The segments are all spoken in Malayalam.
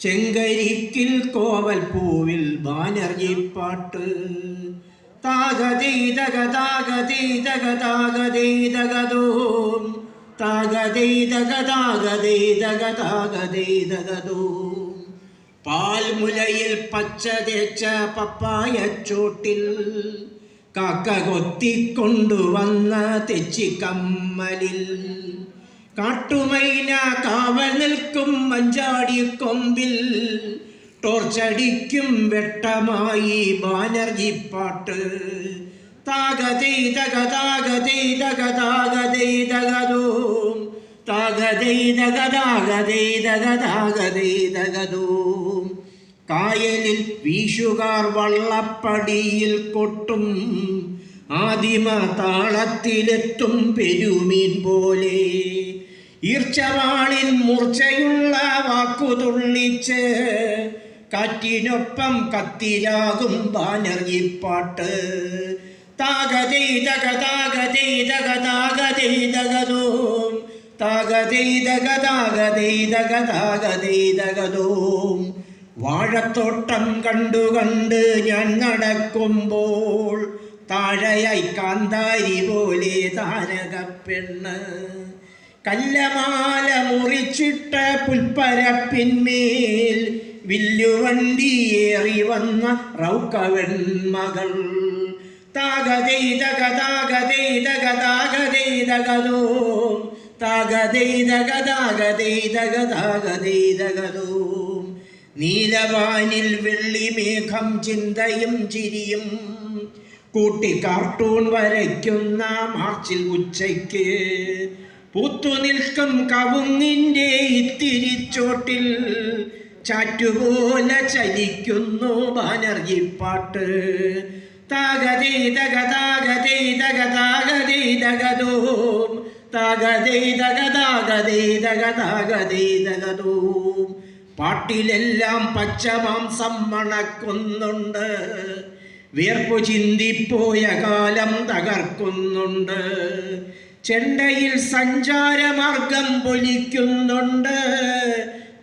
ചെങ്കരിക്കിൽ കോവൽ പൂവിൽ ബാനർജി പാട്ട്. താഗതൈതക താഗതൈതക താഗതൈതകതോം താഗതൈതക താഗതൈതക താഗതൈതകതോം. പാൽമുലയിൽ പച്ച തേച്ച പപ്പായച്ചോട്ടിൽ കാക്ക കൊത്തിക്കൊണ്ടുവന്ന തെച്ചിക്കമ്മലിൽ കാട്ടുമൈന കാവൽ നിൽക്കും മഞ്ചാടി കൊമ്പിൽ ടോർച്ചടിക്കും വെട്ടമായി ബാനർജി പാട്ട്. താഗതൈതക താഗതൈതക താഗതൈതകതോം താഗതൈതക താഗതൈതക താഗതൈതകതോം. കായലിൽ വീശുകാർ വള്ളപ്പടിയിൽ കൊട്ടും ആദിമ താളത്തിലെത്തും പെരുമീൻ പോലെ. ഈർച്ചവാളിൽ മൂർച്ചയുള്ള വാക്കുതുള്ളിച്ച് കാറ്റിനൊപ്പം കത്തിരാകും ബാനർജി പാട്ട്. താഗതൈതക താഗതൈതക താഗതൈതകതോം താഗതൈതക താഗതൈതക താഗതൈതകതോം. വാഴത്തോട്ടം കണ്ടു കണ്ട് ഞാൻ നടക്കുമ്പോൾ താഴയായി കാന്താരി പോലെ താരകപ്പെണ്ണ് കല്ലമാല മുറിച്ചിട്ട പുൽപ്പരപ്പിന്മേൽ വില്ലുവണ്ടിയേറി വന്ന റൗക്കവെൺമകൾ. താഗതൈതക താഗതൈതക താഗതൈതകതോം താഗതൈതക താഗതൈതക താഗതൈതകതോം. നീലവാനിൽ വെള്ളിമേഘം ചിന്തയും ചിരിയും കൂട്ടി കാർട്ടൂൺ വരയ്ക്കുന്ന മാർച്ചിൽ ഉച്ചയ്ക്ക് പൂത്തുനിൽക്കും കവുങ്ങിൻ്റെ ഇത്തിരിച്ചോട്ടിൽ ചാറ്റുപോലെ ചലിക്കുന്നു ബാനർജി പാട്ട്. താഗതൈതക താഗതൈതക താഗതൈതകതോം താഗതൈതക താഗതൈതക താഗതൈതകതോം. പാട്ടിലെല്ലാം പച്ചമാംസം മണക്കുന്നുണ്ട്, വിയർപ്പു ചിന്തിപ്പോയ കാലം തകർക്കുന്നുണ്ട്. ചെണ്ടയിൽ സഞ്ചാരമാർഗം പൊലിക്കുന്നുണ്ട്,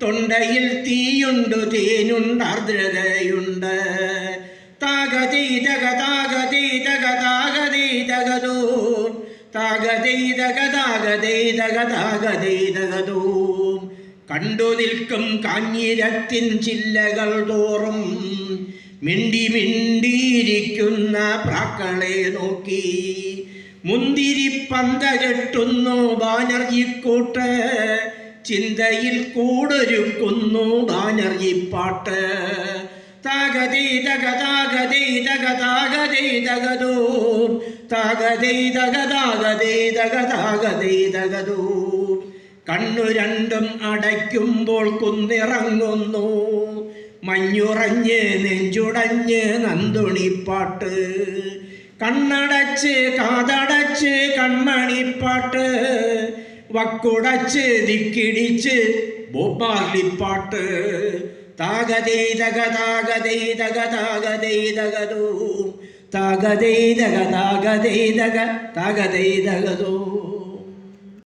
തൊണ്ടയിൽ തീയുണ്ട്, തേനുണ്ട്, ആർദ്രതയുണ്ട്. താഗതൈതക താഗതൈതക താഗതൈതകതോം താഗതൈതക താഗതൈതക താഗതൈതകതോം. കണ്ടു നിൽക്കും കാഞ്ഞിരത്തിൻ ചില്ലകൾ തോറും മിണ്ടി മിണ്ടിയിരിക്കുന്ന പ്രാക്കളെ നോക്കി മുന്തിരി പന്ത കെട്ടുന്നു ബാനർജി കൂട്ട്. ചിന്തയിൽ കൂടൊരുക്കുന്നു ബാനർജി പാട്ട്. താഗതൈതക താഗതൈതക താഗതൈതകതോം താഗതൈതക താഗതൈതക താഗതൈതകതോം. കണ്ണു രണ്ടും അടയ്ക്കുമ്പോൾ കുന്നിറങ്ങുന്നു മഞ്ഞുറഞ്ഞ് നെഞ്ചുടഞ്ഞ് നന്ദുണിപ്പാട്ട്. കണ്ണടച്ച് കാതടച്ച് കൺമണിപ്പാട്ട്, വക്കുടച്ച് ദിക്കിടിച്ച് ബോബാർലിപ്പാട്ട്. താഗതൈതക താഗതൈതക താഗതൈതകതോം താഗതൈതക താഗതൈതക താഗതൈതകതോം.